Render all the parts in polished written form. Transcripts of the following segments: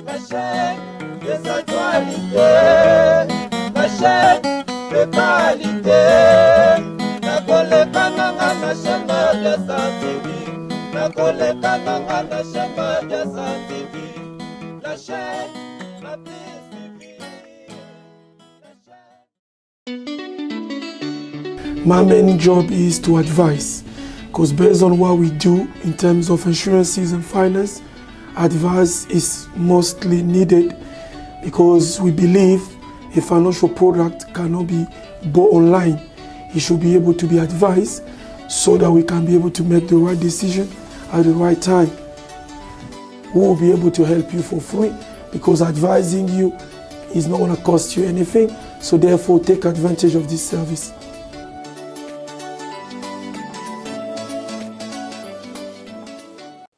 La chaîne de sexualité, la chaîne de qualité. La coleka nanga na shema ya scientifique, la coleka nanga na shema ya scientifique. La chaîne la plus suivie. My main job is to advise, because based on what we do in terms of insurances and finance, advice is mostly needed, because we believe a financial product cannot be bought online. It should be able to be advised so that we can be able to make the right decision at the right time. We will be able to help you for free, because advising you is not going to cost you anything. So therefore, take advantage of this service.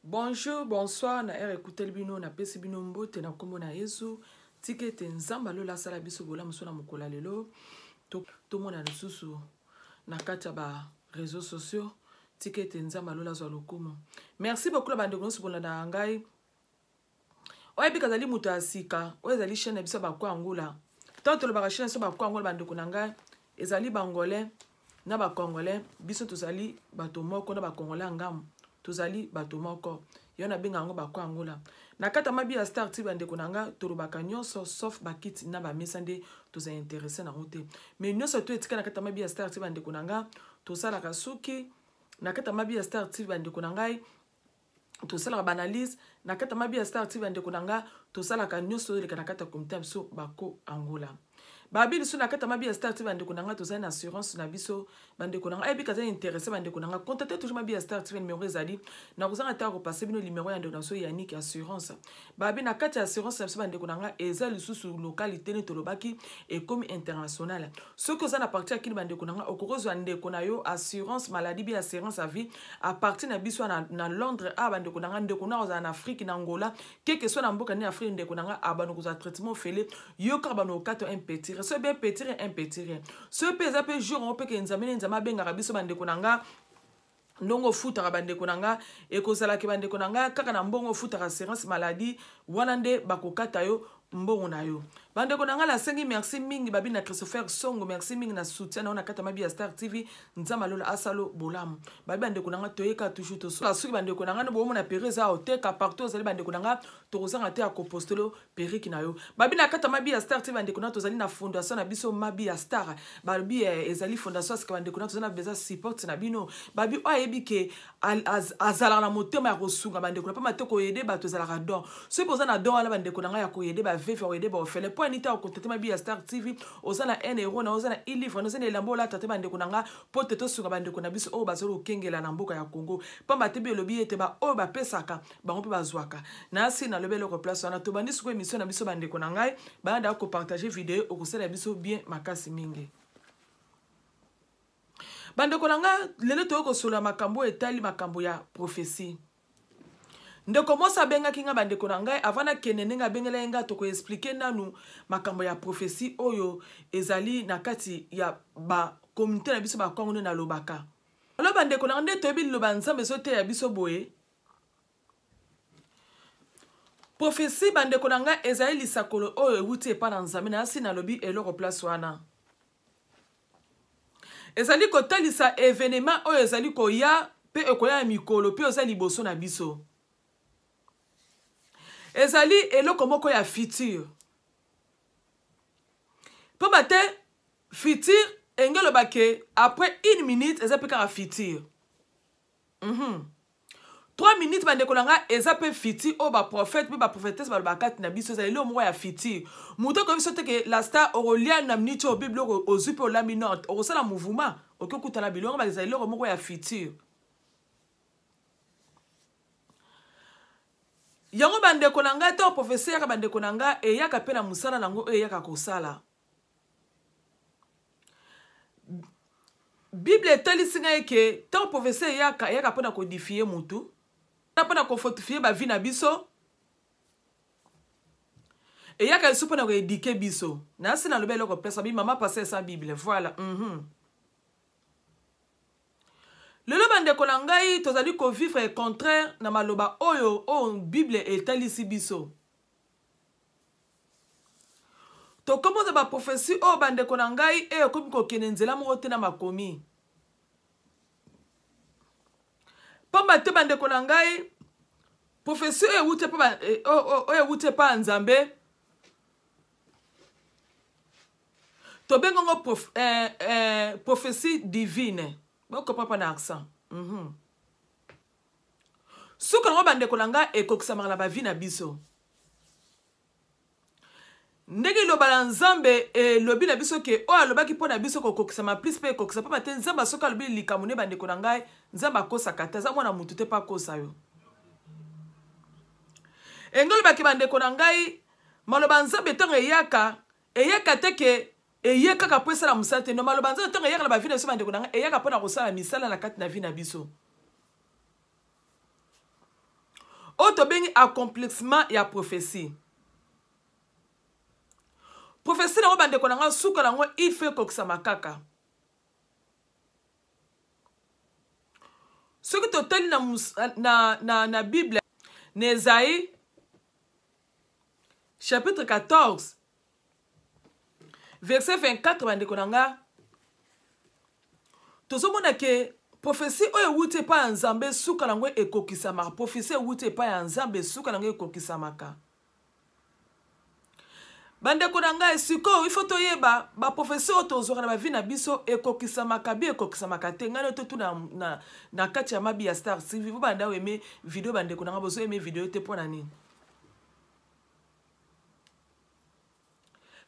Bonjour, bonsoir, na ere écouter bino na pesi bino mbote na kombo na Yesu. Tikete nzamba lola sala biso bola musona mukola lelo. To mona lisusu na kati ba réseaux sociaux. Tikete nzamba lola zo lokumu. Merci beaucoup la bande gonso bola na ngai. Oye bika zali muto asika, oye zali chaîne biso ba kwa ngula. Tant lo ba chaîne so ba kwa ngula bande konanga, ezali bangolais na ba congolais, biso to zali bato moko na ba congolais ngam. Tozali bato moko yona benga ngo ba kwa ngola na kata mabi ya Star TV bande konanga torobaka nyonso sauf bakiti na ba mesande toza intéressé na route mais nyonso to etika na kata mabi ya Star TV bande konanga tosala kasuki na kata mabi ya Star TV bande konanga tosala banalise na kata mabi ya Star TV bande konanga tosala ka nyonso le kana kata komita biso bako angola babi liso na kata mabi ya Star TV bande konanga tozali na assurance na biso bande konanga ebi kaza intéressé bande konanga contactez toujours mabi ya Star TV numéro ezali na kozanga ta ko passer bino numéro ya ndonso Yannick assurance babi na kata assurance na biso bande konanga ezali lisusu localité ne tolobaki et comme international ce que ça na partir akili bande konanga okorozo ande konayo assurance maladie bi assurance à vie à partir na biso na Londres a bande konanga nde konazo en Afrique na Angola quelque soit na mboka ni Afrique nde konanga abano koza traitement fele yo karbano kato un petit ce bien petit un petit ce pesa pe jour on peut que nzamene nzama benga biso bande konanga ndongo futa bande konanga e kozala ke bande konanga kaka na mbongo futa assurance maladie wanande bakokata yo mbongo na yo bande konanga la sengi merci mingi babi na Christopher Songo merci mingi na soutien na kata mabi ya Star TV nzama lola asalo bolamu babi bande konanga toyeka toujours to so suki bande konanga no bomo na pereza oteka partout zali bande konanga to kozanga te akopostolo periki na yo babi na kata mabi ya Star TV bande konanga tozali na fondation na biso mabi ya Star babi ezali fondation ska bande konanga tozana beza support na bino babi oyebi ke azala na motema ya kosunga bande konanga pa mateko yede bato zala radon ce poza na don ala bande konanga ya koyede ba vefe yede ba ofele po nita au contacter ma bia Star TV ozana €1 na ozana livre na ozana elambo la tate bande konanga po teto sunga bande kona biso o bazolo kengela na mboka ya Congo pamba tebi lobi ete ba o ba pesaka bango pe bazwaka na si na lobelo ko place na to bandi suko émission na biso bande konanga banda ko partager vidéo o kusela biso bien makasi mingi bande konanga lelo to ko sola makambo etali makambo ya prophétie. Ndeko mosa benga kinga bande konanga avana kenenenga bengela enga to ko expliquer nanu makambo ya prophétie oyo ezali na kati ya ba communauté na biso ba kongo na lobaka. Alo bande konanga nde to bi loba nzambe sote ya biso boye. Prophétie bande konanga ezali lisakolo oyo ewuti epa na nzambe na asi na lobi eloko place wana. Ezali kotalisa événement oyo ezali koya pe ekoya mikolo pe ezali liboso na biso. Ezali eloko moko ya futur. Po bate futur engelo bake après 1 minute ezali ka futur. 3 minutes bande konanga ezali futur o ba prophète pe ba prophétesse ba bakati na biso ezali lo moko ya futur. Muto ko biso te ke la star orolia na minute o bible o zupe o laminante o sala mouvement o kokuta na bilongo ba ezali lo moko ya futur. Yango bande konanga to professeur ya bande konanga e yaka pe na musala nango e yaka kosala. Bible etali singa eke to professeur yaka pe na codifier mutu. Na pe na fortifier ba vie na biso. E yaka su pe na ko éduquer biso. Na sina lobelo ko pesa bi mama passer sa Bible. Voilà. Lelo bande konangai tozali ko vivre contraire na maloba oyo o Bible etalisi biso. To commence ba prophétie o bande konangai e comme ko kenenzela mo te na makomi. Pamba te bande konangai prophétie e wute pa e wute pa nzambe. To bengongo prophétie divine. Boko papa na accent. Suka ngo bande konanga e kokisama la ba vie na biso. Ndenge lo balanzambe e lobi na biso ke o alobaki pona biso ko kokisama plus pe kokisama pa te nzamba soka lobi likamune bande konanga nzamba kosa kata za mwana mutu te pa kosa yo. Engolo baki bande konanga maloba nzambe tonga eyaka teke eyaka ka pwesa la musate no maloba nzambe tonga eyaka la ba vie na biso bande konanga eyaka pona kosala misala na kati na vie na biso. Oto bengi accomplissement ya prophétie. Prophétie na bande konanga suka lango il fait kokisama kaka. Ce que totali na Bible Nésaïe chapitre 14 verset 24 bande konanga tozomona ke prophétie oyo wute pa nzambe suka lango ekokisama. Prophétie wute pa ya nzambe suka lango ekokisamaka. Bande konanga siko il faut toyeba ba prophétie otozora na ba vie na biso ekokisamaka bi ekokisamaka te ngana to tu na kati ya mabi ya star. Si vous banda aimer vidéo bande konanga bozo aimer vidéo te pona nini.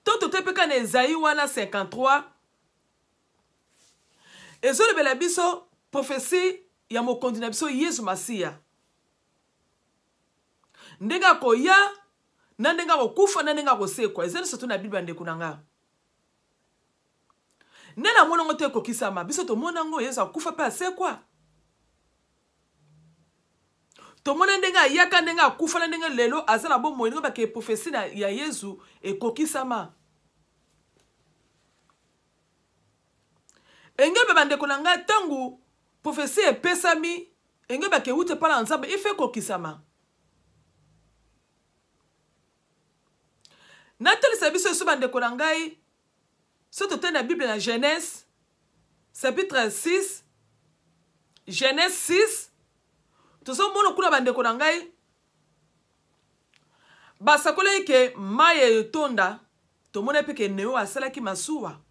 Toto te peka na Esaïe wana 53 ezolo bela biso prophétie ya mokondi na biso Yesu Masiya. Ndenga koya na ndenga kokufa na ndenga kosekwa ezali soto na Bible ndeko nanga. Nena mona ngote kokisama biso to mona ngo Yesu akufa pe asekwa. To mona ndenga yaka ndenga akufa na ndenga lelo azala bo moyo ba ke prophétie ya Yesu ekokisama. Engebe bande konanga tangu prophétie epesami engebe ke wute pala nzambe ife kokisama. Natali sabiso so bande konangai soto te na Bible na Genèse chapitre 6 Genèse 6 tozo mono kuna bande konangai basakole ke maye yotonda to mona pe ke neo asalaki masuwa.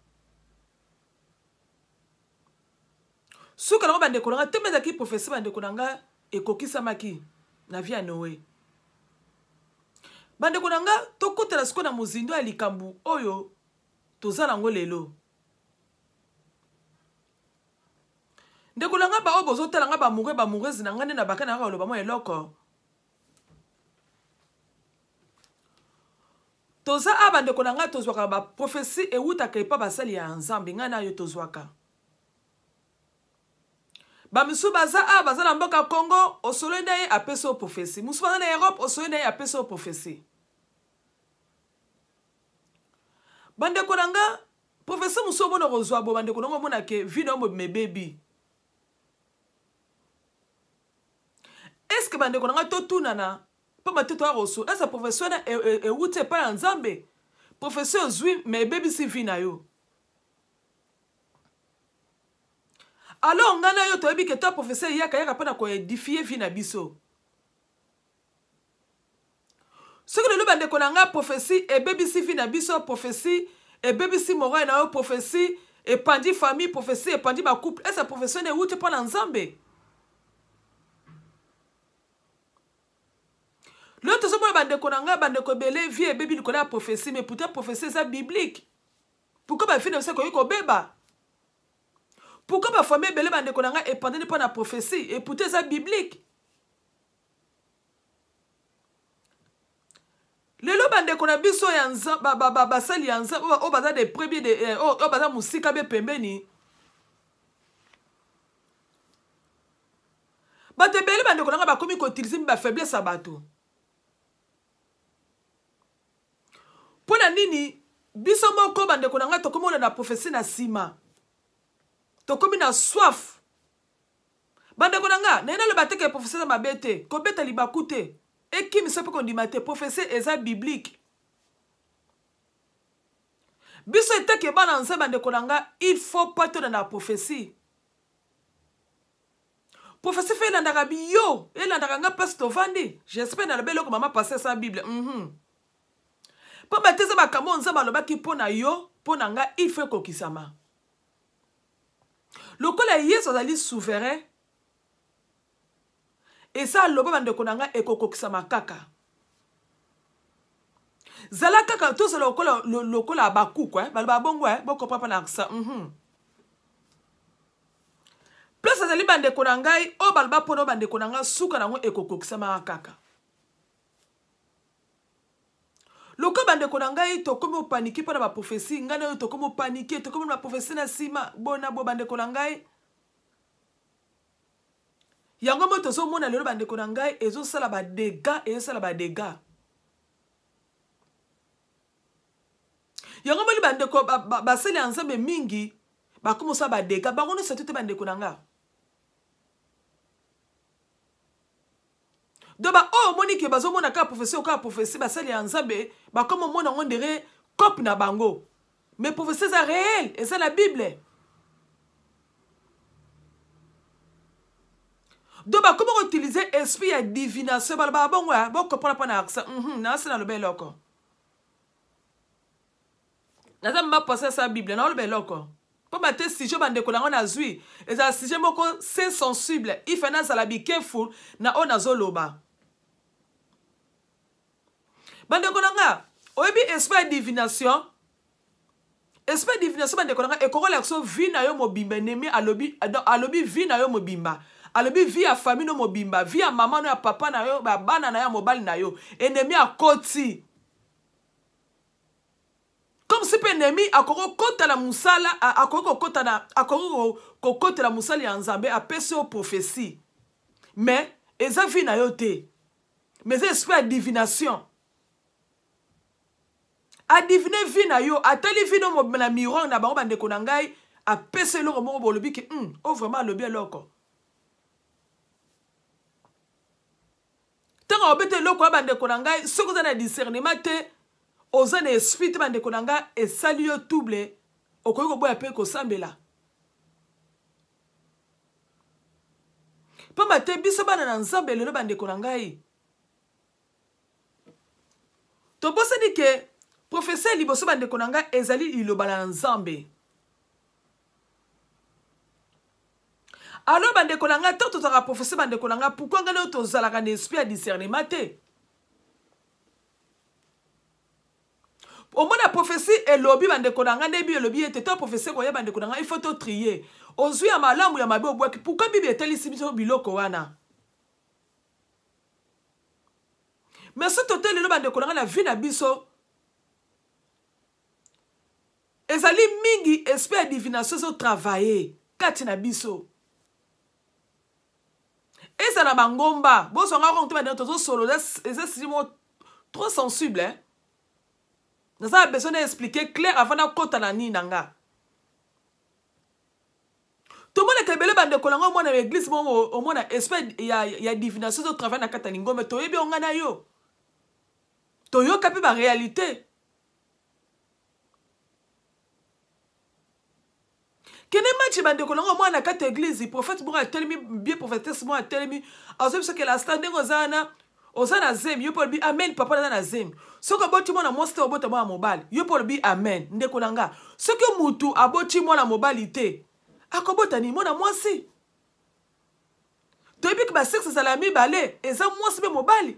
Suka na bande konanga temeza ki prophétie bande konanga ekokisamaki na via Noé. Bande konanga tokotela siko na muzindo ya likambu oyo tozala ngo lelo. Ndeko nanga ba obozo tala nga ba murezi na ngane na bakana nga loba mo eloko. Toza abande konanga tozwaka ba prophétie ewuta ke pa basali ya nzambe ngana yo tozwaka. Ba misu baza bazala mboka Congo osolo ndaye apeso prophétie. Musu baza na Europe osolo ndaye apeso prophétie. Bande konanga prophétie musu bono rozwa bo bande konanga mona ke vino mo mebebi. Est-ce que bande konanga to tunana pa mateto a roso esa prophétie na wute pa nzambe. Prophétie zwi mebebi si vina yo. Alors ngana yo toyebi ke ta prophétie yaka pana ko édifier vie na biso. Ce que le bande konanga prophétie et baby si vie na biso prophétie et baby si mora na yo prophétie et pandi famille prophétie et pandi ba couple et sa prophétie ne wute pa nzambe. L'autre so bande konanga bande ko belé vie et baby ni kona prophétie mais pourtant prophétie ça biblique. Pourquoi ba fille na se ko beba? Pourquoi ma famille belé bande konanga et pendant pas la prophétie et pourtant ça biblique. Lelo bande kona biso ya nza ba sali ya nza o baza de premier de o baza musika be pembeni. Ba te belé bande konanga ba komi ko utiliser ba faiblesse à bato. Pona nini biso moko bande konanga to komo na prophétie na sima. Tokomi na soif. Bande konanga, na ina le bateke prophétie ma bete, ko beta libakute. Et qui me sepe kondimate prophétie eza biblique. biso eteke bana nzambe bandeko na nga il faut pas to na prophétie. Prophétie fait elandaka biyo elandaka nga place tovandi. J'espère na lobelo ko mama passer sa Bible. Po bateza makambo nzambe alobaki mpo na yo mpo na nga il faut kokisama. Lokola Yesu azali souverain et ça loba bandeko na nga ekokokisama kaka. Zala kaka to se lokola baku quoi baloba bongo boko papa na ça. Plus azali bandeko na ngai o balba pono bandeko na nga suka nango ekokokisama kaka. Loko bandeko na ngai to komo paniki pona ba prophétie ngana to komo paniki to komo ba prophétie na sima bona bo bandeko na ngai. Yango mo to so mona lelo bandeko na ngai ezo sala ba dégâts et sala ba dégâts. Yango mo li bandeko ba sele ensemble mingi ba komo sa ba dégâts ba ngono setute bandeko na nga. Doba oh moni ke bazo mona ka prophétie ba sele ensemble ba komo mona ngondere cop na bango. Mais prophétie c'est réel et c'est la Bible. Donc, comment utiliser esprit à divination? Bon, comprendre pas ça. Non, c'est dans le bel loco. N'a pas passé sa Bible dans le bel loco. Pour mater si je bande kolango na zui, et ça si je moko c'est sensible. Il fait na la be careful na ona zoloba. Bande kolanga, oyebi esprit à divination. Esprit divination bande kolanga e koko l'action vie na yo mobimba nemi alobi vie na yo mobimba. Alobi vie à famille no mobimba, vie à maman no ya papa na yo, ba bana na ya mobali na yo, ennemi a koti. Comme si pe ennemi akoko kota la musala, akoko kota la musala ya nzambe a pese o prophétie. Mais eza vie na yo te. Mais c'est esprit de divination. A diviner vie na yo, atali vie no na miroir na bango bande konangai, a pese lo mo bolobi ki oh vraiment lobi eloko. Tant obete loko bande konangai soko za na discernement te oza na esprit bande konanga e sali yo double okoyi ko boya pe ko sambela pamba te biso bana na nzambe lelo bande konangai to bosani ke professeur liboso bande konanga ezali iloba na nzambe. Alors bande konanga tant to ta professeur bande konanga pourquoi ngalo to zalaka na esprit à discernement te. Au moins la prophétie et lobby bande konanga nebi et lobby était toi prophétie ko ya bande konanga il faut to trier. Ozui ya malamu ya mabe obwaki pourquoi bibi etali sibiso biloko wana. Mais ce total le bande konanga la vie na biso ezali mingi esprit de divination so travailler kati na biso. Et ça na bangomba bo songa ko nteba nto solo c'est simo trop sensible hein. Nous avons besoin d'expliquer clair avant de kota na ni nanga. Tout le monde est belé bande kolanga mo na l'église mo au moins esprit il y a divination de travail na kata ningo mais to yebi ongana yo. To yo kapi ba réalité. Kene match bande kolanga mo na kata église prophète mo a telemi bien prophétesse mo a telemi azo biso que la standing ozana Osana zem, yo pol bi amen, papa na zem. Soko aboti mwana monster obota mwana mobile, yo pol bi amen, ndeko nanga. Soko mutu aboti mwana mobilité, akobota ni mwana mwasi. Toyebi ki ba sexe salami bale, eza mwasi be mobile.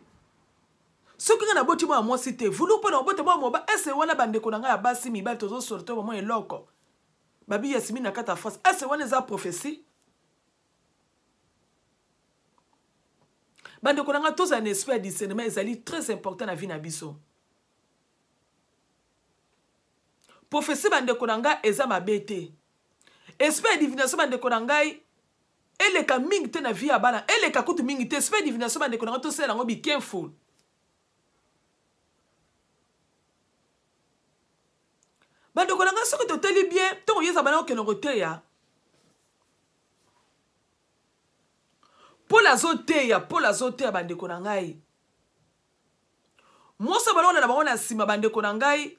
Soko nga na boti mwana mwasi te, vulu po na obota mwana mobile, ese wana bandeko nanga ya basi mibale tozo sorto mwa eloko. Babi yasimi na kata face, ese wana eza prophétie. Bande konanga tous un esprit de discernement ezali très important na vie na biso. Prophétie bande konanga eza mabete. Esprit de divination bande konanga eleka mingi te na vie ya bana, eleka kutu mingi te esprit de divination bande konanga to sela ngo be careful. Bande konanga soko to teli bien, to yeza bana okeno roteya. Pour la zote ya bande konangai. Mosa balona na bango na sima bande konangai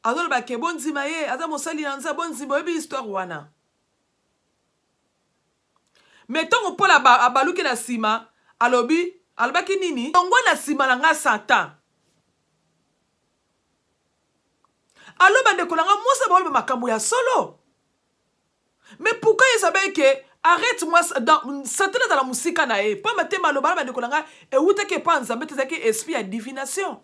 azoloba ke bonzima ye aza mosali na nzambe bonzima oyebi histoire wana mais ntongo Paul abaluki na nsima alobaki nini ongwa na nsima na nga Satan aloba ndeko na nga mosa baoloba makambo ya solo mais pourquoi yesabai ke arrête-moi Satan azala mosika na ye mpo matema aloba na bandeko na nga ewutaki epa nzambe te ezalaki esprit ya divination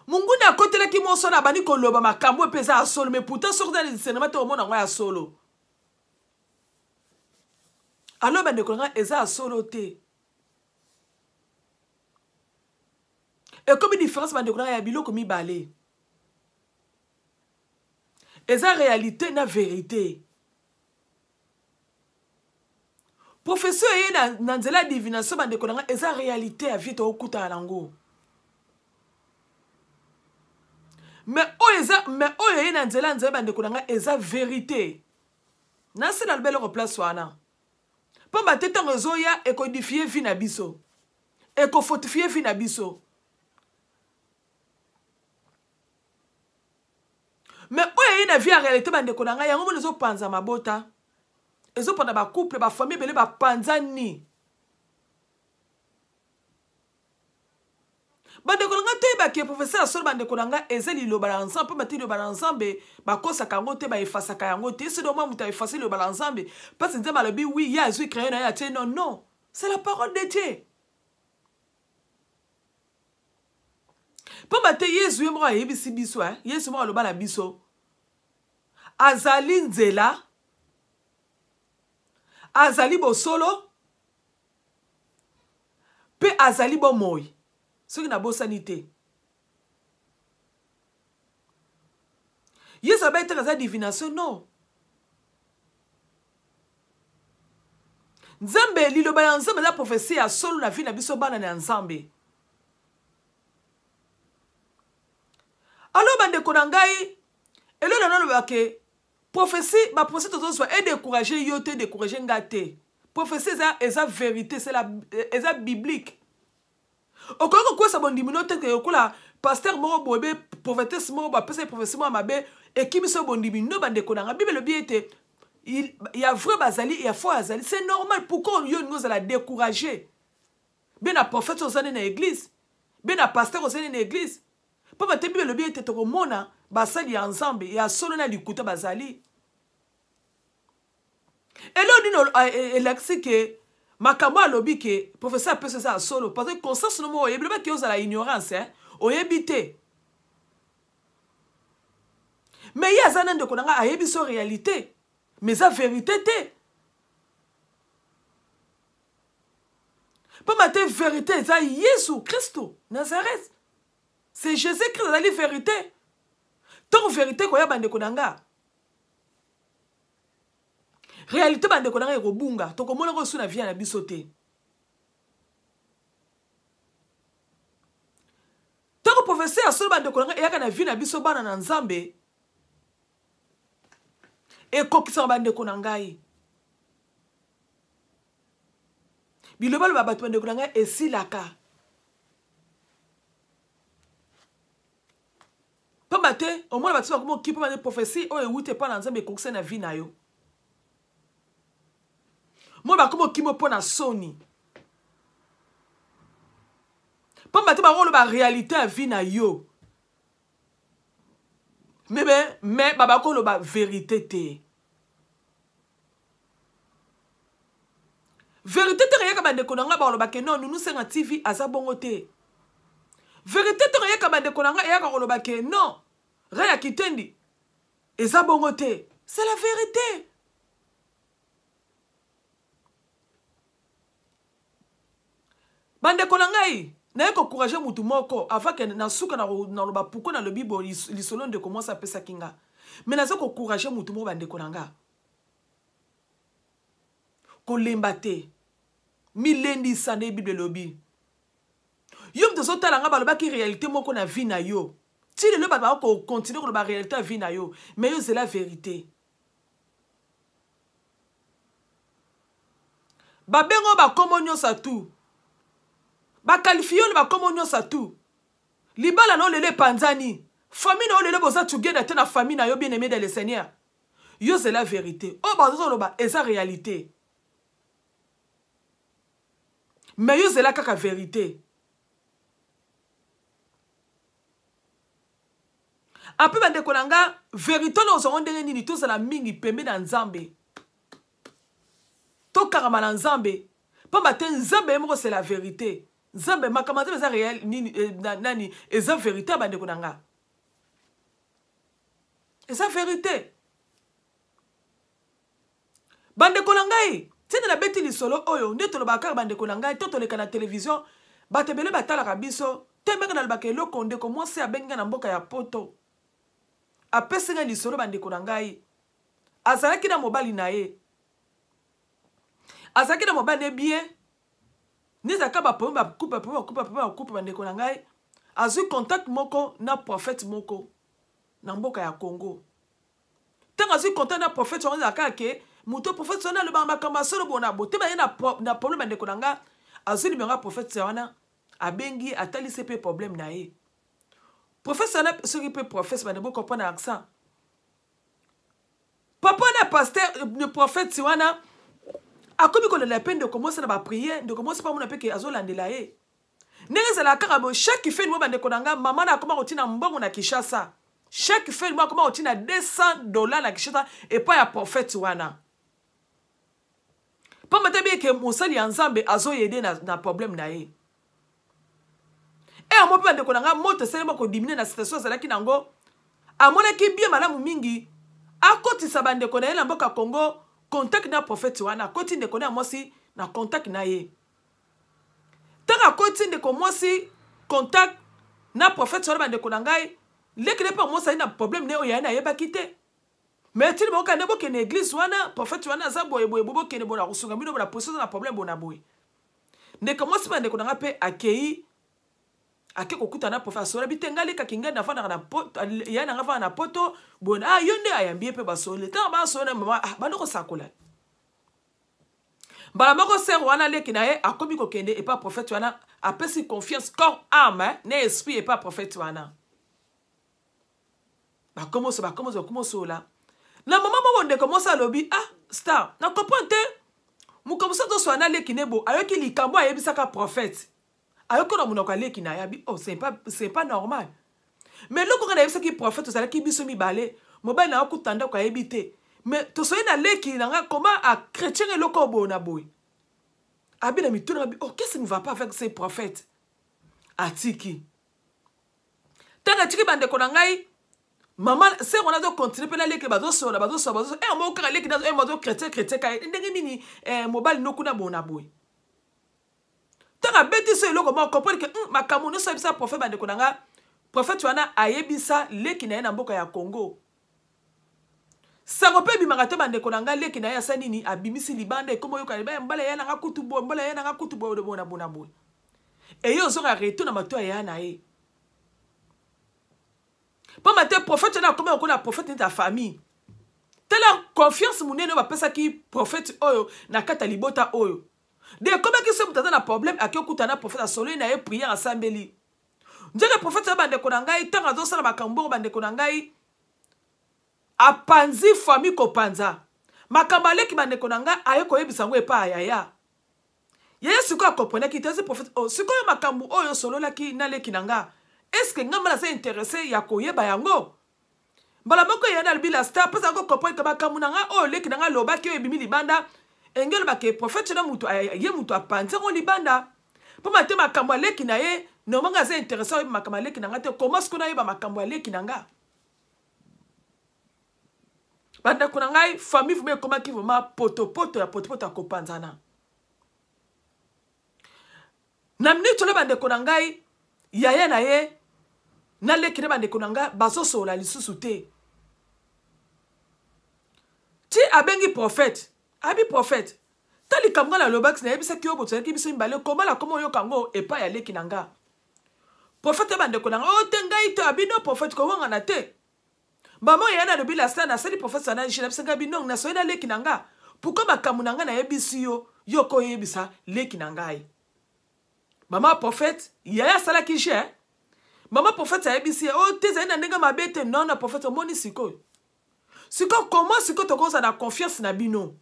munguni akotelaki moso na bani koloba makambo epe eza ya solo mais pourtant soki za discernement te omona yango ya solo alo bandeko na nga eza ya solo te ekomi différence bandeko na nga ya biloko mibale eza réalité na vérité professeur ye na nzela ya divination bandeko na nga eza réalité ya vie tookutana nango mais oyo ye na nzela bandeko na nga eza vérité nasi na lobeloko place wana mpo bate ntango ezoya ekodifie vi na biso ekofortifie vi na biso mais oyo ye na vie ya réalité bandeko na nga yango mona ezopanza mabota ezopanda bacouple bafamille ebele bapanzani bandeko na nga toyebaki professeur ya solo bandeko na nga eza liloba na nzambe mpo bati liloba na nzambe bakosaka yango te baefasaka yango te esi doma moto aefase liloba na nzambe mpasi nzambe alobi wi ye azwi crayon na ye atie non non c'est la parole de Dieu mpo bate yesu ye moko ayebisi biso yesu moko aloba na biso azali nzela azali bosolo mpe azali bomoi soki na bosani te yesu abai teka aza divination non nzambe liloba ya nzambe eza profesie ya solo na vi na biso bana na nzambe alo bandeko na ngai elona nalobake prophétie baprofesie tozozwa edécourage yo te décourage nga te prophétie eza vérité eza biblique okoki kokwesa bondimi no te okola pasteur moko boyebe prophétesse moko bapesa prophétie moko mabe ekimiso bondimi no bandeko na nga bible elobi ete ya vrai bazali ya faux azali c'est normal pourquoi yo ningo ozala découragé be na prophète ozali na église be na pasteur ozali na église mpo bate bible elobi ete tokomona basali ya nzambe ya solo na likuta bazali elo nini elakisi ke makambo alobi ke professeur apesa eza ya solo parce que conscience no moko oyebi lobaki ozala ignorance oyebi te mais ye aza na ndeko na nga ayebi so réalité mais eza vérité te mpo mate vérité eza yesu kristo nazareth c'est jésus christ azali vérité ntongo vérité koya bandeko na nga réalité bandeko na nga ekobunga tokomona ngo esu na vie na biso te ntango professeur ya solo bandeko na nga eyaka na vie na biso bana na nzambe ekokisaka bandeko na ngai biloba loba bato bandeko na ngai esilaka pamba te omona bato bakoma okipe bande prophétie oyo ewute mpo na nzambe ekokisa na vie na yo moi bakoma okimo mpo na soni pamba te bakoloba réalité ya vie na yo mais babakoloba vérité te vérité te reyaka bandeko na nga bakolobake non nunu senga tv aza bongo te vérité te reyaka bandeko na nga eyaka kolobake non raya kitendi eza bongo te c'est la vérité bandeko na ngai naye kokourage mutu moko avant ke nasuka naloba pourkoi nalobi bo lisolo ndeko mwasi apesaki nga mais naza kokourage mutu moko bandeko na nga kolemba te milendisa nde bible elobi yo mutu ozotala nga balobaki réalité moko na vie na yo ti lelo bato bakokontinue koloba réalité ya vie na yo mais yo zela vérité babengo bakombo nyonso atu bakalifie yo na bakombo nyonso atu libala na olele panzani famille na olele boza together te na famille na yo bien aimé dans le Seigneur yo c'est la vérité oh bazo loba eza réalité mais yo c'est la kaka vérité après bande konanga vérité na ozongo ndenge nini to za la mingi pembe na nzambe to karama na nzambe pa matin nzambe moko c'est la vérité nzambe makamata eza réel nini nani eza vérité bande konanga eza vérité bande konangai tina na beti lisolo oyo nde tolobaka bande konangai to toleka na télévision batebele batalaka biso tembeka na lobaka eloko ndeko mwasi abenga na mboka ya poto apesenga lisolo bande konangai azalaki na mobali na ye azalaki na mobali ne bien nizaka bapome bakupe bande konangai azwi contact moko na prophète moko na mboka ya Congo tant azwi contact na prophète on azaka ke muto prophète wana le ba makamba solo bona bote ba na problème bande konanga azwi libanga prophète wana abengi atali CP problème na ye prophète wana soki pe prophète bande bo comprendre accent papa na pasteur le prophète wana akomi ko la peine de commencer na ba prier de commencer par mon peke azolandela ye ndenge la karabo chaque fin mo bande konanga mama na koma kotina mbongo na Kinshasa chaque fin mo koma kotina $200 na Kinshasa et pas ya prophète wana pa matabi ke mosali ya nzambe azoyede na problème na ye e mo bande konanga moto sele moko diminuer na situation zalaki nango amona ki bien malamu mingi akotisa bande konanga na mboka Congo contact na prophète wana koti ndeko na mosi na contact na ye taka koti ndeko mosi contact na prophète wana bande konangai lekele pa mosi na problème ne oya na yeba kite mais tili boka ne boke na église wana prophète wana za boye bobo kene bona kusunga bino bona position na problème bona boye ndeko mosi bande konanga pe akei ake kokuta na prophète sora bitengali ka kinga na fana na poto ya na ngava na poto bona yonde ayambie pe basole ta ba sona mama bando ko sakola bala moko ser wana leki na ye akomi ko kende et pas prophète wana apesi confiance corps âme ne esprit et pas prophète wana ba commence là na mama mo bonde commence à lobby star na comprendre mu commence to so na leki nebo ayoki likambo ayebisaka prophète ayoko na munoko leki na yabi oh c'est pas normal mais loko kana yebisa ki prophète osala ki biso mibale mobali na okutanda kwa yebite mais to soye na leki nanga comment à chrétien et loko bona boy abi na mituna bi oh qu'est-ce qui ne va pas avec ces prophètes atiki tanga tiki bande konangai maman c'est on a de continuer pe na leki bazo so mo ka leki na mo chrétien ka ndenge nini mobali no kuna bona boy tanga beti so eloko mo comprendre que makambo no so bisa prophète bande konanga prophète wana ayebisa leki na mboka ya Congo sango pe bimaka te bande konanga leki na ya sanini abimisi libanda komo yoka ba mbala ya na kutu bo de bona bo et yo zo retourner na mato ya na ye pa matin prophète na komo ko na prophète de ta famille tela confiance munene ba pesa ki prophète oyo na kata libota oyo de comment que se mutata na problème akiokuta na prophète solo na ye prière asambeli ndenge prophète bande konangai tanga zo sala makambo bande konangai apanzi famille ko panza makambale ki bande konanga ayeko yebisa ngo epa ayaya yeye siko akopona ki tese prophète siko makambo oyo solo la ki na leki nanga est-ce que ngamba na se intéressé ya koyeba yango mbala moko yana albila star pesa ko kopona ka makambo nanga o leki nanga loba ki ebimi libanda engelo ba ke prophète na mutu ye mutu apanza ngo libanda po mate makambo leki na ye no manga se intéressé makambo leki nanga te comment est-ce qu'on a yeba makambo leki nanga banda kunangai famille fume koma ki vuma poto ya kopanzana na minute le bande kunangai yaya na ye na lekire bande kunanga baso sola lisusu te ti abengi prophète abi prophète tali kamga na lobax na yebisa ki obo tsaki biso mbale koma la komo yo kango epa ya leki nanga prophète bande kunanga o tengai to abino prophète ko wanga na te Maman yana de bila sta na sali prophète na jina bisanga binong na soina leki nanga pourquoi makamu nanga na yebisi yo ko yebisa leki nanga ai maman prophète yaya sala ki je Maman prophète a ebisi oh te za na ndenge mabete non na prophète moni siko. Siko comment siko to ko na confiance na bino.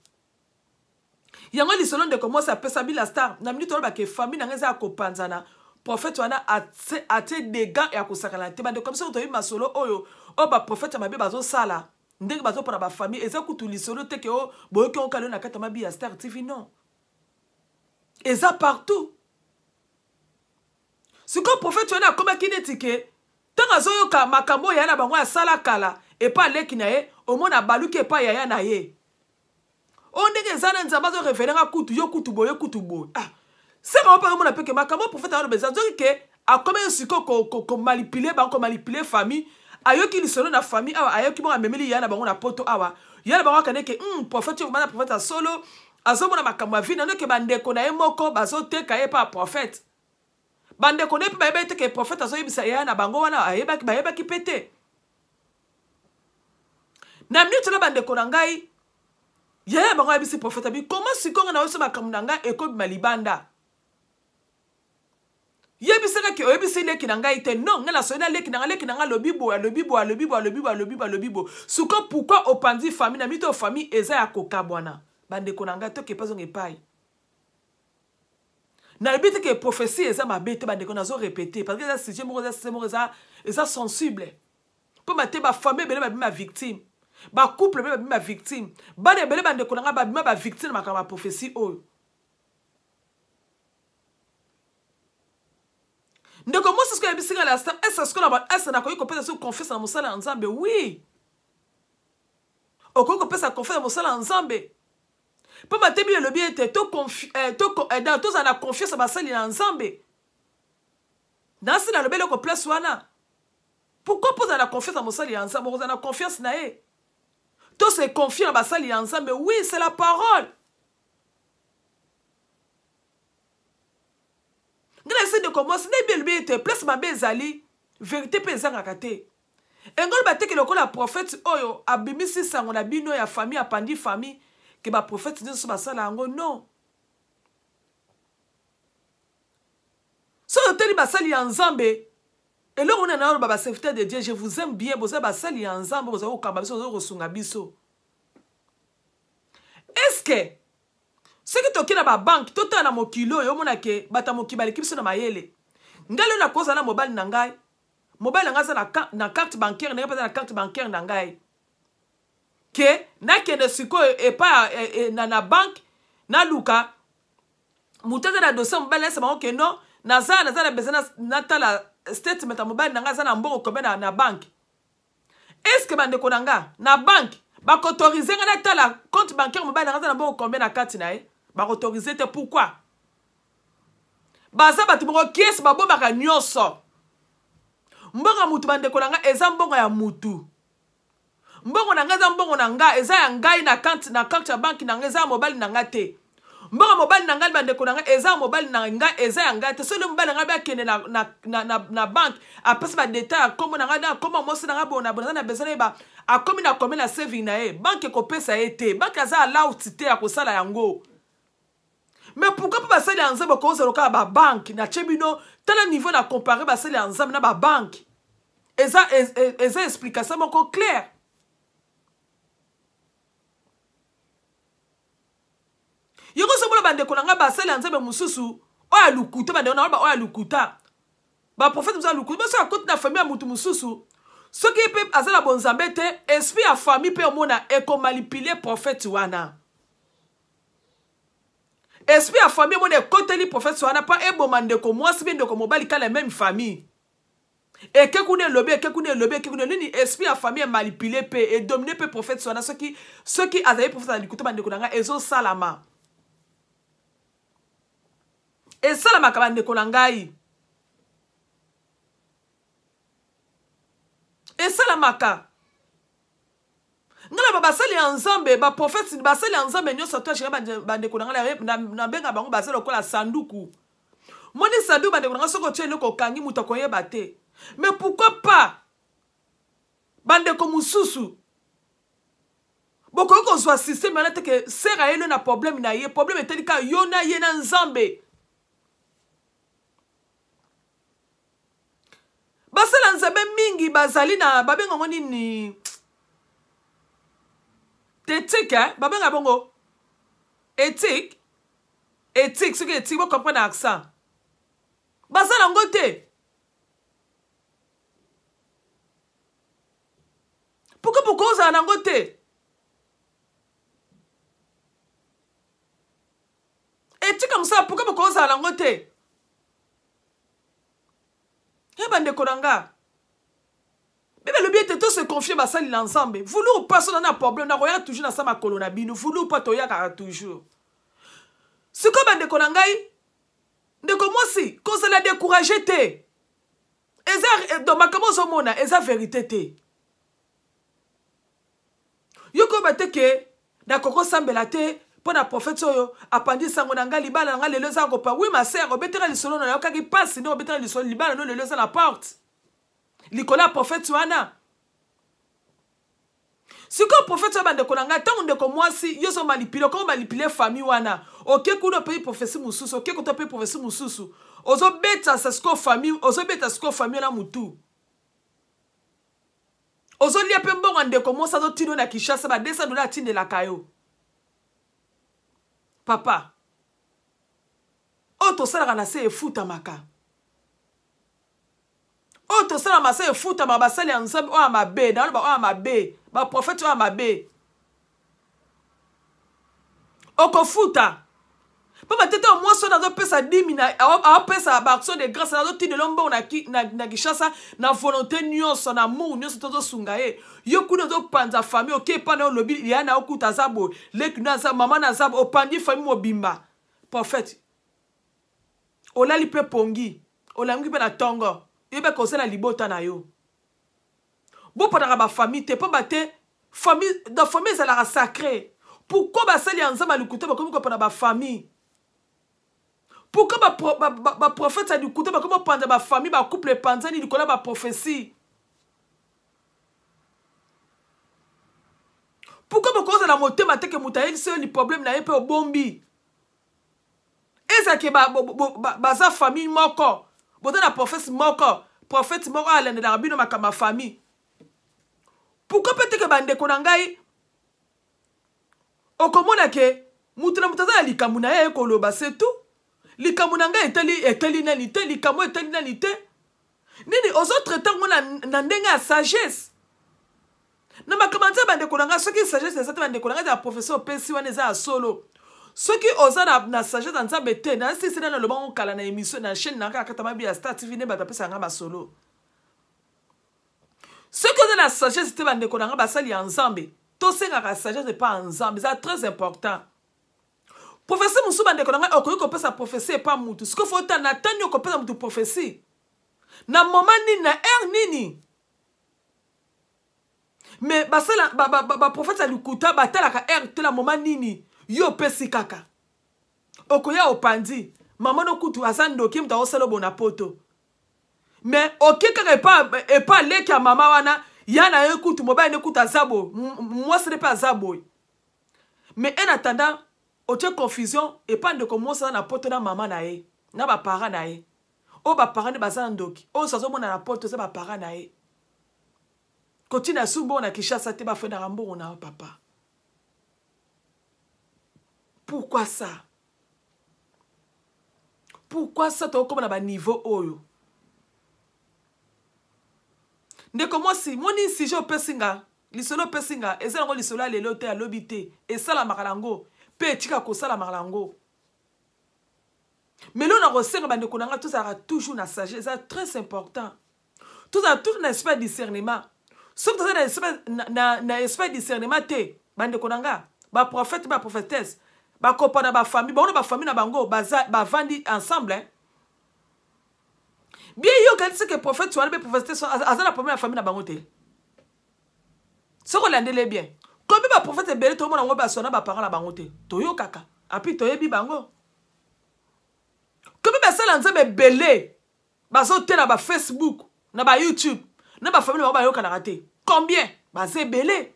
Yango li selon de comment ça peut sabi la star na minute ba ke famille na ngeza ko panzana. Prophète wana ate dégâts et akosakala te bande comme ça to yi masolo oyo o ba prophète mabe bazo sala ndenge bazo para ba famille eza kutu li solo te ke o boyoki on kalo na kata mabi ya Star TV non. Eza partout. Si le prophète tu as comme kinetike tant azoyo ka makambo ya na bango ya sala kala et pas leki na ye au moins na baluki et pas ya na ye. On ndenge zana nzamba zo référent a kutu yo kutu boyo ah c'est comment pas mon appel que makambo prophète a besoin de que a comme siko ko manipuler ba ko manipuler famille ayoki li solo na famille awa ayoki mo amemeli ya na bango na poto awa ya na bango kaneke prophète yo mana prophète solo azomona makambo ya vie na ndeke bandeko na ye moko bazo teka ye pa prophète. Bande kone pe ba ete ke prophète azo yebisa ya na bango wana ayebaki pete. Na minute na bande kona ngai ya bango yebisi prophète abi comment sikonga na oso makambo na ngai eko malibanda. Yebisa ke oyebisi leki na ngai te non ngala so na leki na lobibo. Suko pourquoi opandi famille na mito famille eza ya kokabwana. Bande kona ngai to ke pas on pai. Na le but que prophétie est ma bête bande qu'on a répété parce que ça c'est sensible. Pour ma ba famille belle ma victime. Ba couple belle ma victime. Ba de belle bande qu'on a ma victime ma prophétie oh. Donc comment c'est ce que la Bible la star est ce que la est na ko peut se confier dans mosala ensemble oui. O ko peut se confier dans mosala ensemble. Pour ma tébile le bien était tout dans tous en a confiance à basali ensemble. Dans ce dans le bel ko place wana. Pourquoi poser la confiance à mosali ensemble, on a confiance na e. Tous se confient à basali ensemble, oui, c'est la parole. Ngala essaie de commencer le bien était place ma bezali, vérité pesa ngakate. Engol batte que le ko la prophète oyo abimisi sango na bino ya famille apandi famille. Que ma prophète dit sur ma salle non. Si on te dit ma salle ensemble, et là on est dans le serviteur de Dieu, je vous aime bien, vous avez ma salle ensemble, vous avez au cambabiso, vous avez au sungabiso. Est-ce que ce qui toki na ba banque, tout na mo kilo, yo mona ke bata mo kibali kipso na mayele. Ngalo na koza na mobile na ngai. Mobile na za na carte bancaire, na pas na carte bancaire na ngai. Que na kende siko et pas na banque na luka mutata na dossier mobile c'est bon que non na besoin na tala statement mobile na za na mboko comme na banque. Est-ce que bande konanga na banque ba autoriser na tala compte bancaire mobile na za na mboko comme na carte na e ba autoriser te pourquoi ba za ba timo kies ba bomba ka nyoso mbonga mutu bande konanga eza mbonga ya mutu. Mbongo na ngaza mbongo na nga eza ya ngai na carte ya banki na ngaza mobile na ngate. Mbongo mobile na ngai bande ko na nga eza mobile na nga eza ya ngate. Solo mobile na nga ba kende na bank apesa ba détail comme na nga comme mo se na nga bona na besoin ba a comme na saving na e banque ko pesa ete banque aza allowed te ya ko sala yango. Mais pourquoi pas ça les ensemble ko se loka ba banque na chebino tala niveau na comparer ba ça les ensemble na ba banque. Eza explication moko clair. Yoko sobola bande kolanga ba sala nzambe mususu oya lukuta bande ona ba oya lukuta ba prophète musa lukuta ba so akoti na famille mutu mususu ce qui peut azala bonzambe te esprit a famille pe omona eko manipuler prophète wana esprit a famille mona ekoteli prophète wana pa ebomande ko mwasi bende ko mobali kala même famille et que kune lobe nini esprit a famille manipuler pe et dominer pe prophète wana ce qui azali prophète lukuta bande kolanga ezo salama. Et ça la makabande konangai. Et ça la maka. Ngala ba sali ensemble ba prophète ba sali ensemble nyo soto chez bande konanga na benga bango ba sali ko la sanduku. Moni sanduku bande konanga soko tshele ko kangi mutoko yeba te. Mais pourquoi pas bande ko mususu. Boko ko zo système na te que sera ele na problème na ye problème est ka yona ye na nzambe. Ba bazali na babenga ngoni ni éthique, hein? Babenga bongo éthique, ce que éthique, vous comprenez l'accent. Bazala ngote. Pourquoi vous avez un ngote? Éthique comme ça, pourquoi vous avez un ngote? Et bande konanga. Mais le bien de se confier à ça l'ensemble. Vous ou pas, ça n'a pas problème. On a toujours dans ça ma colonabino. Vous ou pas, toya car toujours. Ce que bande konangai, de comment si, quand ça l'a découragé te. Et dans ma comment ça mona, et ça vérité te. Yoko bate ke, na koko sambela te. Pour la prophète soyo apandi sangonanga libala nga lelo za kopa oui ma sœur obetera li solo na yoka ki passe no obetera li solo libala no lelo za la porte likola prophète wana siko prophète so bande konanga tango ndeko mwasi yo so manipule ko manipule famille wana oke kuno pays prophétie mususu oke ko to pays prophétie mususu ozo beta sa sko famille ozo beta sko famille na mutu ozo lia pe mbongo ndeko mwasa zo tino na Kinshasa ba $200 tinde la kayo. Papa, oto sala na se efuta maka. Oto sala ma se efuta ma basali ensemble o amabe, na ba o amabe, ba prophète o amabe. Oko futa. Papa tete o moi so na zo pesa 10 mina, a pesa ba action de grâce na zo ti de lombo na Kinshasa na volonté nyonso na amour nyonso to zo sunga e. Yo kuna zo panza famille oke pa na lobi ya na okuta zabo lek na za mama na zabo opandi famille mobimba prophète olali pe pongi olangi pe na tongo yebe ko sala libota na yo bo pa ba famille te pa bate famille dans famille ça la sacré pourquoi ba sali ensemble likuta ba komi ko pa ba famille pourquoi ba prophète ça likuta ba komi panda ba famille ba couple panzani likola ba prophétie. Pourquoi vous causez la montée matin que moutaïl c'est le problème na yepe au bombi? Et ça que baza famille moko, bote na prophète moko à l'ende d'arabino ma famille. Pourquoi peut-être que bande konangai? Okomona ke mutana mutaza likamuna ye koloba c'est tout. Likamunanga eteli nanite, likamu eteli nanite. Nini aux autres temps on a ndenga sagesse. Na makamanta bande konanga soki sagesse ça bande konanga da professeur pesi wana za solo soki oza na sagesse dans nzambe te na si sena le bon kala na émission na chaîne na ka katama bi Star TV ne bata pesa nga ma solo soki oza na sagesse te bande konanga basali ensemble to senga ka sagesse pas ensemble c'est très important professeur musu bande konanga okoyi ko pesa prophétie pas mutu ce que faut ta na tanyo ko pesa mutu prophétie na moment nini na nini. Mais ba prophète a lukuta batala ka la moment nini yo pesi kaka okoya opandi maman no kutu asando kim ta oselo bona poto mais okeka pas leki ya mama wana yana yo kutu mobile ne kuta zabo moi ce n'est pas zabo mais en attendant oche confusion et pas de commencer na poto na maman na ye na ba parents na ye o ba parents ne bazandoki o sazo mona na poto ça ba parents na ye. Continue à soubo na Kinshasa te ba fe na rambo na papa. Pourquoi ça? Pourquoi ça to comme na ba niveau oyo? Ndeko moi si moni si je pesinga, lisolo pesinga, ezela ngo lisolo lelo te alobité, et ça la makalango, pe tika ko sala makalango. Mais là on a reçu bande konanga tout ça toujours na sagesse, c'est très important. Tout ça tout un espèce de discernement. Sauf que na espèce de discernement te bande konanga ba prophète ba prophétesse ba kopana ba famille ba famille na bango ba vandi ensemble hein. Bien yo quand c'est que prophète soit be prophétesse azana première famille na bango te ce qu'on l'andele bien comme ba prophète belé tout le monde ba sona ba parents na bango te to yo kaka api to yebi bango comme ba sala nzambe belé ba so te na ba Facebook na ba YouTube na ba famille ba yo kana raté combien bazé belé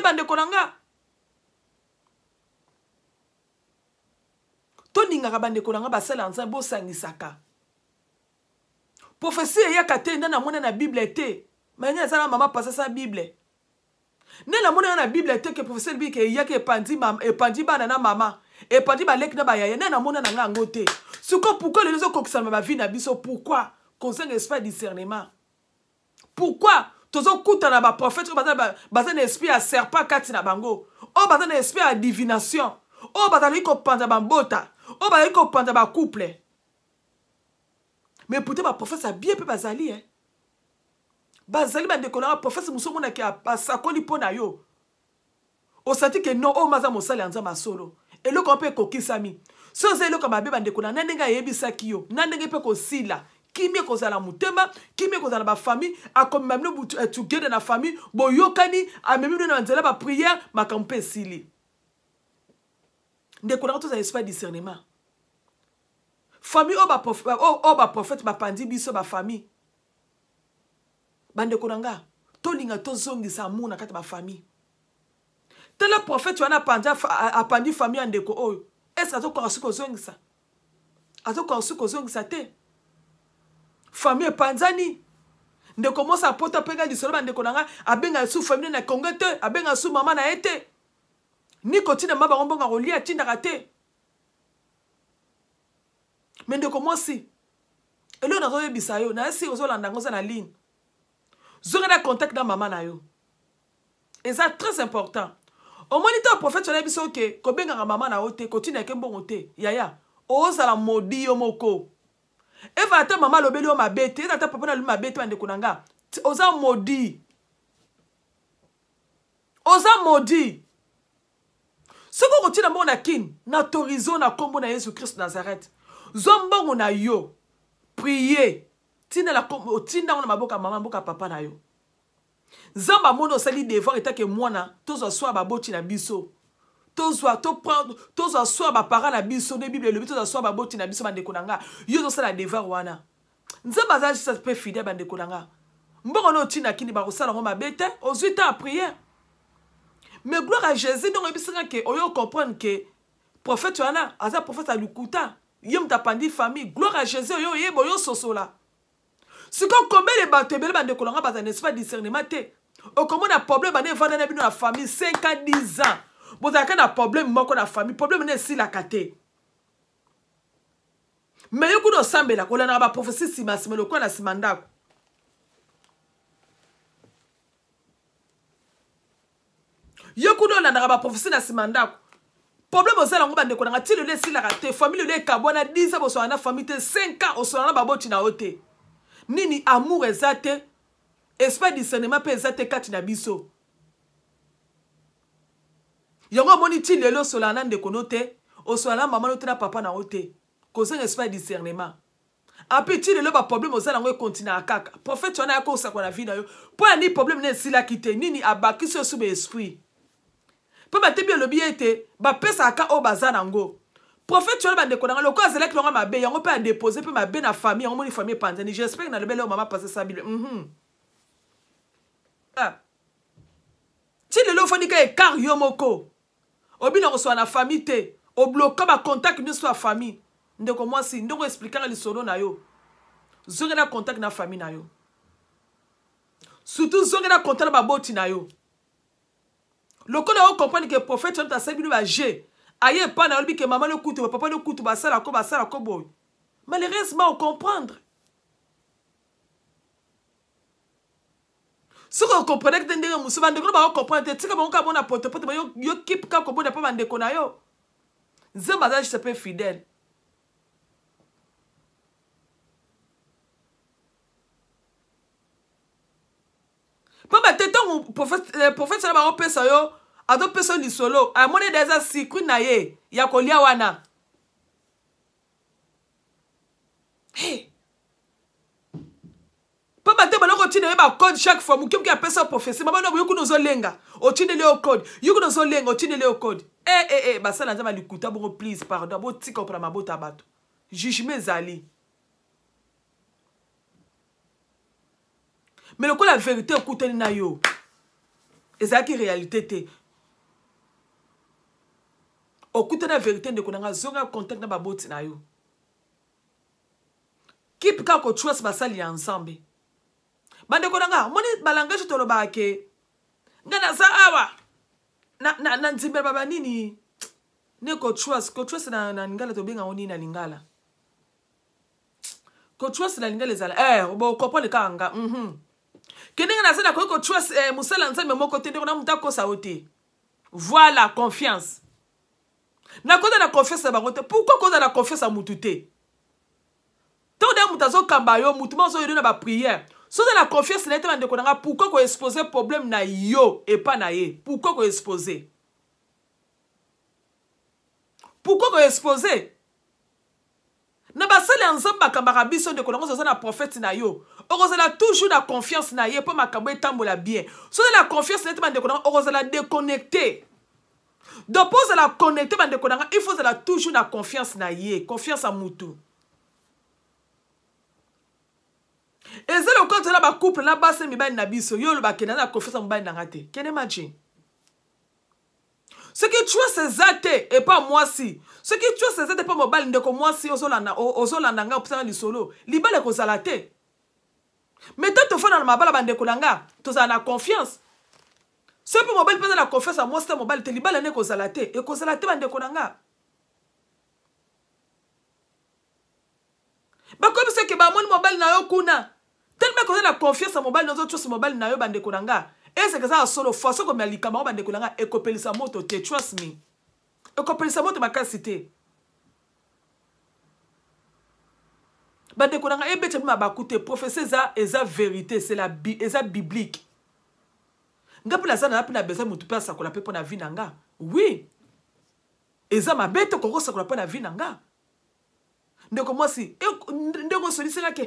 bande konanga to ninga bande konanga ba sala nzambe bo sangisaka prophétie eyaka te nde namoni na Bible te mais nde ezala mama pasa sa Bible nde namoni na Bible te ke prophétie elobi ke eyaki epandi bana na mama epandi baleki na bayaya nde namoni na nga yango te siko pourquoi lelo ezokokisana bavi na biso pourquoi kozanga esprit discernement pourquoi tozokutana baprophète oyo baza na esprit ya serpent kati na bango oyo baza na esprit ya divination oyo bazalaki kopanza bambota oyo bazalaki kopanza bacouple mais pourtant baprophète abie mpe bazali bazali bandeko na baprophète mosu omonaki asakoli mpo na yo osati ke non oyo maza mosali ya nzambe asolo eloko mpe ekokisami so oza eloko mabe bandeko na ndenge ayebisaki yo na ndenge mpe kosila kimi kozala mutema kimi kozala ba famille akomema bino together na famille boyokani amemi bino na nzela ba prière makambo mpe esili ndeko na toza esprit discernement famille o ba prophète bapandi biso ba famille bandeko na nga tolinga tozongisa amour na kati ba famille tele prophète wana apandi famille ndeko oyo est-ce azokoka suki kozongisa azokoka suki kozongisa te famille epanzani ndeko mosa apota penga lisolo bandeko na nga abenga su famille na kongo te abenga su mama na ye te ni kotina ma bango mbonga kolia tindaka te mais ndeko mosi elo nazoyebisa yo na esi ozolanda ngo za na ligne zonga na contact na mama na yo eza très important omoni te prophète wana biso ke kobengaka mama na yo te kotina ke mbongo te yaya ozala modi yo moko eva ata mama lobeli yo mabe te ata papa na lui mabe te bandeko na nga oza modi soko kotina mbongo na kini na torizo na kombo na Yesu Christ Nazareth zo mbongo na yo prier tina la kombo tina na maboka mama mboka papa na yo zamba mono sali devoir etake mwana tozwa swa baboti na biso tozwa swa bapara na biso ne Bible lobi tozwa swa baboti na biso bandeko na nga yo tosala devoir wana nzamba za juste pe fidèle bandeko na nga mbongo no tina kini ba kosala ngo mabe te ozwi ta prière mais gloire à Jésus donc ebisanga ke oyo comprendre que prophète wana aza prophète a lukuta yem tapandi famille gloire à Jésus oyo yebo yo sosola siko combien les bateaux bele bandeko na nga baza n'est pas discernement te o comment na problème bane vanda na bino na famille 5 à 10 ans bozaka na problème moko na famille problème ne si la kate mais yo kuno sambela ko na ba prophétie sima lo ko na simandako yo kuno na ba prophétie na simandako problème ozala ngo bandeko na ngati le si la kate famille le kabona 10 ans boso na famille te 5 ans oso na baboti na ote nini amour ezate esprit discernement pe ezate kati na biso yango moni ti lelo solana ndeko note osolana mama note na papa na ote kosenga esprit discernement api ti lelo ba problème ozala ngo continue akaka prophète wana yako osakwa na vie na yo po ani problème ne sila kite nini abaki so sube esprit po batebi lobi ete ba pesa aka o bazana ngo prophète wana bandeko na loko azela ki longa mabe yango pe a déposer pe mabe na famille yango moni famille panzani j'espère na lebele mama passer sa Bible ti lelo foni ka ekar yo moko obina ko na famille te o bloquer ba contact ni so famille ndeko mwasi ndoko expliquer li solo na yo zonga na contact na famille na yo surtout zonga na contact na baboti na yo loko na o comprendre que prophète on ta sabi ba G aye pa na olbi que maman le kutu papa le kutu ba sala ko boy malheureusement on comprendre si vous comprenez que vous comprenez que vous comprenez yo keep ka ko bona pa bandeko na yo nzamba za je peux fidèle papa teton prophète na ba pesa yo ado pesa ni solo a mone deza sikru na ye ya kolia wana hey papa te baloko tine ba code chaque fois mukim ki apesa prophétie mama no yuku nozo lenga o tine le code yuku nozo lenga o tine le code basala nzama likuta bongo please pardon bo tika opra mabota bato jugement zali mais le la vérité okutani na yo ezaki réalité te okutana vérité ndeko nanga zonga contact na baboti na yo Keep kako trust basali ensemble. Bande konanga, moni balangage to lo bake. Ngana sa awa. Na nzimbe baba nini? Ne ko trust na ngala to benga oni na lingala. Ko trust na lingala ezala. Bo ko pole kanga. Keninga na sana ko trust musala nzambe moko te ndeko na mutako sa ote. Voilà confiance. Na koza na confiance ba kote. Pourquoi koza na confiance a mutute? Tant de mutazo kamba yo mutuma zo yona ba prière. So de la confiance na tete ndeko na pourquoi ko exposer problème na yo et pas na ye? Pourquoi ko exposer? Pourquoi ko exposer? Na basali ensemble bakamba biso ndeko na zo na prophète na yo. Orozala toujours la confiance na ye pour makambo etambola bien. So de la confiance na tete ndeko na orozala déconnecter. Donc pour la connecter ndeko na il faut la toujours la confiance na ye, confiance à mutu. Et c'est le compte là couple là bas c'est mi ba na biso yo le ba kena na confiance à mba na ngate. Can you imagine? Ce qui tue c'est athées et pas moi si. Ce qui tue c'est athées pas mobile ndeko moi si ozolanda nga opsana li solo. Libale ko salate. Mais tant to fa na mabala bandeko langa, to za na confiance. Ce peu mobile pas la confiance à moi c'est mobile te libale ne ko salate et ko salate bandeko langa. Ba comme c'est que ba mon mobile na yo kuna. Tellement que la confiance à mobile nos autres mobile na yo bandeko langa. Et c'est que ça solo force comme ali kama bandeko langa e kopelisa moto te trust me. E kopelisa moto makasité. Bandeko langa e bete ma bakute professeur ça eza vérité c'est la eza biblique. Nga pour la ça na pina besoin mutu pesa ko la pe na vie nanga. Oui. Eza ma bete ko ko ko na vie nanga. Ndeko moi si ndeko solliciter que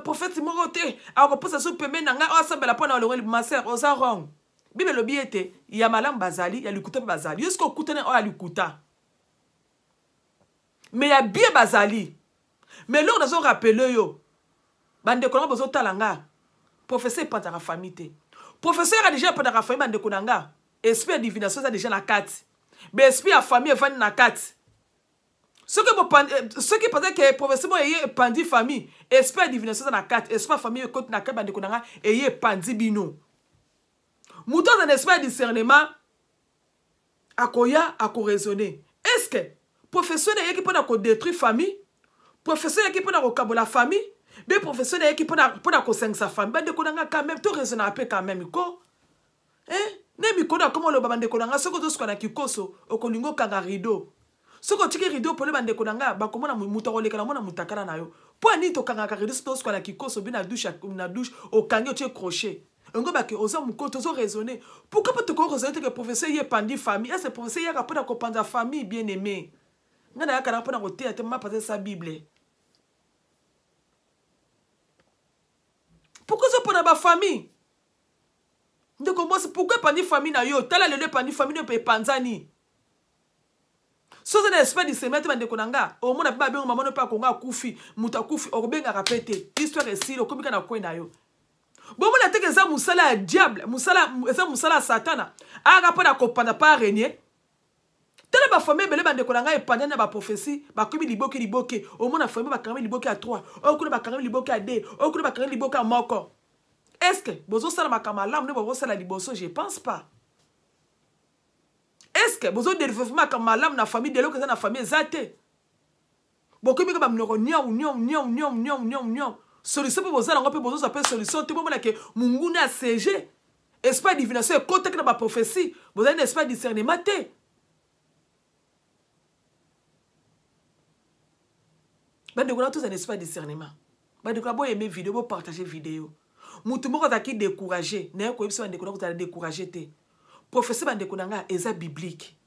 prophète morote a ko posa so pembe nanga o sabela pona lo ma sœur oza wrong. Bible lo biete ya malam bazali ya likuta bazali. Est-ce que kutane o ya likuta? Mais ya bien bazali. Mais lors de son rappel yo bande ko bozo talanga. Professeur pas ta famille te. Professeur a déjà pas ta famille bande ko nanga. Esprit divination ça déjà na 4. Mais esprit a famille va na 4. Ceux qui pensaient que professeur est pandi famille, espère divination dans la 4, espère famille côté na 4 bande konanga et pandi bino. Mouton un esprit discernement akoya ako raisonner. Est-ce que professeur est qui peut détruire famille? Professeur est qui peut la famille? Mais professeur est qui peut ko sa famille bande konanga quand même tout raisonner un peu quand même ko. Ne mi kona comment le bande konanga ce que tout ce qu'on a ki koso okolingo kanga rideau. Ce que tu rideau pour le bande konanga ba komona muta koleka na mona mutakala na yo po ani to kanga rideau sto ko la kikoso bi na douche au kangi tu crochet ngo ba ke oza mukoto zo raisonner pourquoi pas te ko raisonner que professeur y pandi famille est ce professeur y a pas ko panda famille bien aimé ngana ya kana pona ko te ma passer sa bible pourquoi ça pona ba famille ndeko moi pourquoi pandi famille na yo tala le pandi famille ne peut panzani. So c'est l'esprit de se mettre dans des konanga. Au moins, on a bien maman ne pas konga kufi, muta kufi, au bien à répéter. Histoire est si le comme kana coin nayo. Bon, on a été que ça musala diable, musala satana. A rapport à kopana pas régner. Telle ba famille belle bande konanga et pendant ba prophétie, ba comme liboke. Au moins la famille ba kameli liboke à 3. Au coup ba kameli liboke à 2. Au coup ba kameli liboke à moko. Est-ce que bozo sala makamalam ne bozo sala liboso, je pense pas. Est-ce que vous avez des développements comme madame na famille de l'autre que dans la famille zate? Beaucoup de gens me disent solution pour vous aller on peut s'appeler solution tout le monde que munguna a CG esprit divination côté que dans ma prophétie vous avez un esprit discernement té. Ben de tous un esprit discernement. Ben de quoi aimer vidéo partager vidéo. Mutu moko ta ki décourager na ko yebisa de ko ta décourager té. Professeur bande konanga eza biblique.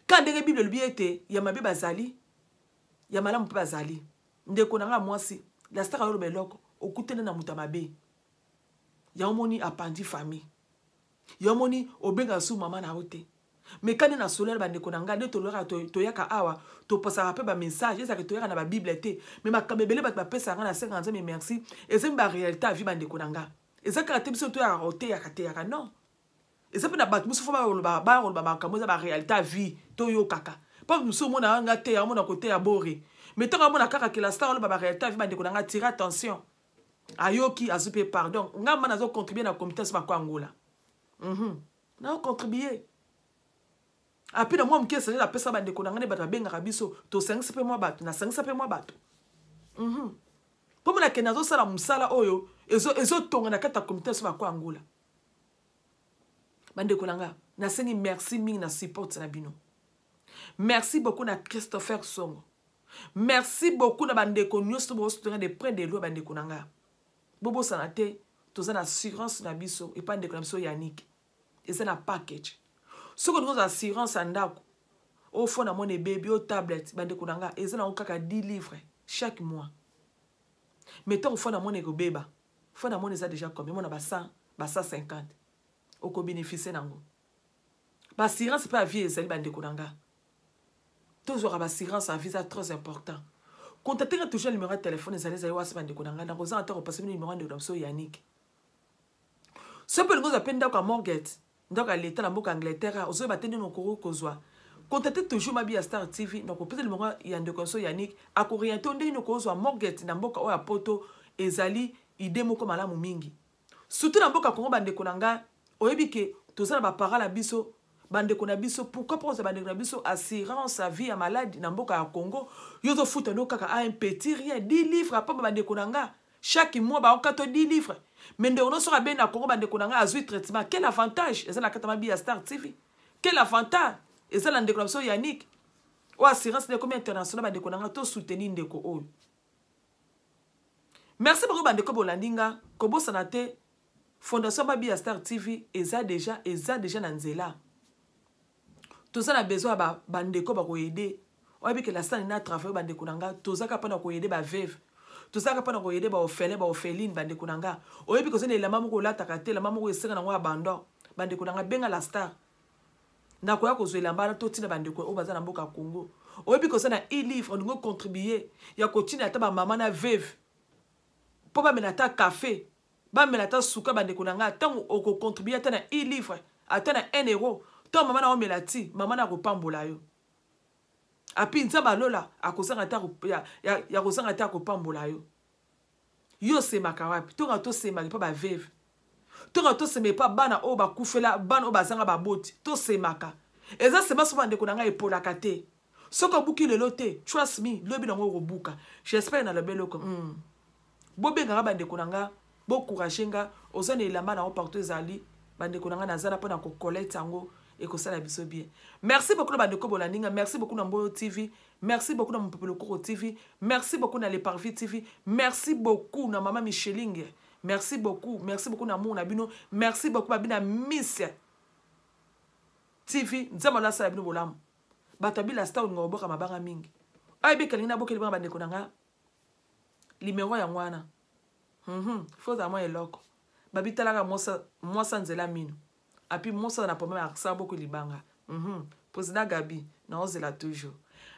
Quand la Bible le biete, ya mabe bazali, ya malamu bazali. Nde konanga mwasi, la star alo beloko, okutene na mutamabe. Ya omoni apandi famille. Ya omoni obenga su mama na hote. Mais quand na solaire bande konanga ne tolora to yaka awa, to pasa rappel ba message, eza que to yaka na ba Bible té. Mais makambebele ba pesa nga na 50 mais merci. Eza ba réalité vie bande konanga. Eza ka tebiso to ya hote ya kate ya non. Et ça peut n'a pas tout ça va réalité vie to yo kaka pas nous sommes on a ngate ya mon côté à boré Mais tant que kaka que la star le baba réalité vi bande konanga tirer attention. Ayoki azupe pardon. Ngamba nazo contribuer na comité sur ba Angola. Na contribuer. Après moi mke c'est la pesa bande konanga ne bata benga biso to 5 pe moi bato na 5 pe moi bato. Pour la kenazo sala musala oyo ezo tonga na kata comité sur ba Angola. Bande konanga na sengi merci mingi na support na bino. Merci beaucoup na Christopher Songo. Merci beaucoup na bandeko nyonso bo soutenir de près de l'eau bandeko nanga. Bobo sanate toza na assurance na biso et pas ndeko na biso Yannick. Et c'est na package. Ce que nous assurance andako. Au fond na mon bébé au tablette bandeko nanga et ça na okaka 10 livres chaque mois. Mettons au fond na mon bébé. Fond na mon ça déjà combien mon ba 100, ba 150. Oko bénéficier nango. Ba assurance pas vie ezali bandeko nanga. Toujours assurance en visa très important. Contactez toujours le numéro de téléphone et allez voir ce bande konanga na koza ata repasser le numéro de Ramso Yannick. Ce que nous appelons d'accord Morgate, donc à l'état la mboka Angleterre, ozo batende no koro kozwa. Contactez toujours Mabia Star TV, donc peut-être le numéro de Ramso Yannick a orienté onde no kozwa Morgate na mboka o ya poto ezali ide moko malamu mingi. Surtout na mboka Kongo bande konanga, oyebike tozana ba parala biso bande konabiso pourquoi pour bande konabiso assurance à vie à maladie na mboka ya Congo yozo futa no kaka un petit rien 10 livres pas bande konanga chaque mois ba okato 10 livres mais nde ono sera ben na Congo bande konanga azui traitement quel avantage eza na kata Mabia Star TV quel avantage eza la ndeko Yannick o assurance de combien international bande konanga to soutenir ndeko oyo merci beaucoup bande ko bolandinga ko bosanate fondation Mabia Star TV eza déjà na nzela. Tout ça a besoin de bandeko ba ko aider. Oyebi que la salle na travail bandeko nanga, tout ça kapana ko aider ba veuve. Tout ça kapana ko aider ba orphelin, ba orpheline bandeko nanga. Oyebi que ça ne la maman ko la takate, la maman ko esera na wa abandon. Bandeko nanga benga la star. Na ko ya ko zoela mbana to tina bandeko o baza na mboka Congo. Oyebi que ça na e-livre on ngo contribuer. Ya ko tina ta ba maman na veuve. Po ba menata café. Ba menata suka bandeko nanga tant o ko contribuer ta na e-livre. Ata na 1 euro. Tant maman na omelati, maman na kopambola yo. Api nzamba lola akozanga ta ya kozanga ta kopambola yo. Yo se makawapi, to ngato se maki pa ba veuve. To ngato se me pa bana o ba kufela, bana o bazanga ba boti, to se maka. Eza se maso bande konanga epola kate. Soko buki le lote, trust me, lobi nango robuka. J'espère na le beloko. Bobe ngaba bande konanga, bo couragenga, ozane elamba na o partout ezali, bande konanga nazala pona ko collecte yango. Et que ça la biso bien. Merci beaucoup na bandeko bolandinga, merci beaucoup na Mboyo TV, merci beaucoup na Mpepelo Koro TV, merci beaucoup na Les Parvis TV, merci beaucoup na Maman Micheling, merci beaucoup na Mona Bino, merci beaucoup na Miss TV, nzama la sala bino bolam. Batabi la star ngobo ka mabanga mingi. Ay be kalina bokeli banga bandeko nanga. Numéro ya ngwana. Faut za moi eloko. Babitala ka mosa nzela mino. Et puis, moi, ça n'a pas même beaucoup libanga. Président Gabi, non, c'est là toujours.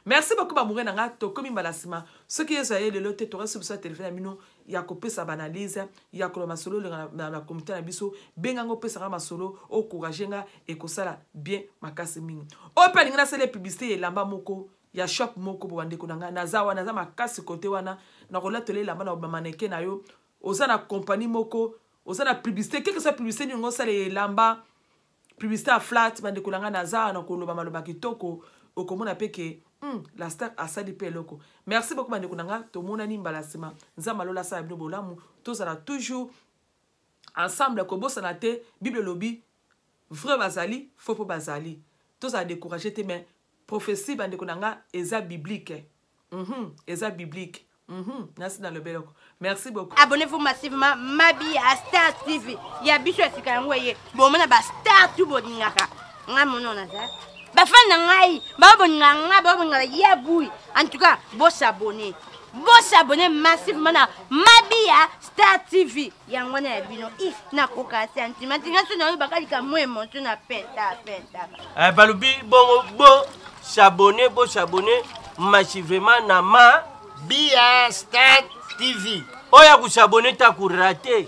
Merci beaucoup, Bamouré Nanga, Tokomi Balasima. Ce qui est le loté, tu aurais sur ce téléphone, il y a coupé sa banalise, il y a coupé solo dans la communauté Nabiso, Bengango Pessara Masolo, au Couragenga, et que ça là, bien, ma casse ming. Au Pelingana, c'est les publicités, et Lamba Moko, il y a shop Moko, Bwande Konanga, Nazawa, Naza, ma casse côté wana, na relate les lamba, na maneke na yo, Ozana compagnie Moko, Ozana publicité, quelque soit publicité, nous ça les lamba. Publicité à flat, bande kolanga naza na koloba maloba kitoko okomona peke la star asali pe loko. Merci beaucoup bande kolanga to mona ni mbalasima nzamba lola sa bino bolamu to sala toujours ensemble ko bossa te Bible lobby vrai bazali faux po bazali to ça décourager te mais prophétie bande kolanga eza biblique eza biblique merci dans le bel. Merci beaucoup. Abonnez-vous massivement Mabia Star TV. Ya biso esika ngoye. Bo mona ba Star tu boningaka. Nga mono na za. Ba fan na ngai, ba boninganga, ba boningala ya bui. En tout cas, bo s'abonner. Bo s'abonner massivement na Mabia Star TV. Ya ngwana ya bino na koka sentiment. Nga so na bakali ka mwemo so na penta. Balubi bo s'abonner massivement na Mabia Star TV. Oya kusabone ta kurate.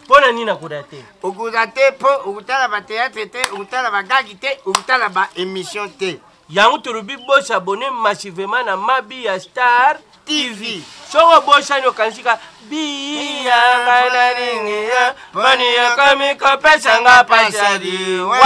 Pona nina kurate. Okurate po ukutala ba théâtre te, ukutala ba gagi te, ukutala ba émission te. yango tolobi bosabone massivement na Mabia Star TV. Soko boshani okansika biya nganaringiya bani yakami kopesanga pasadi wa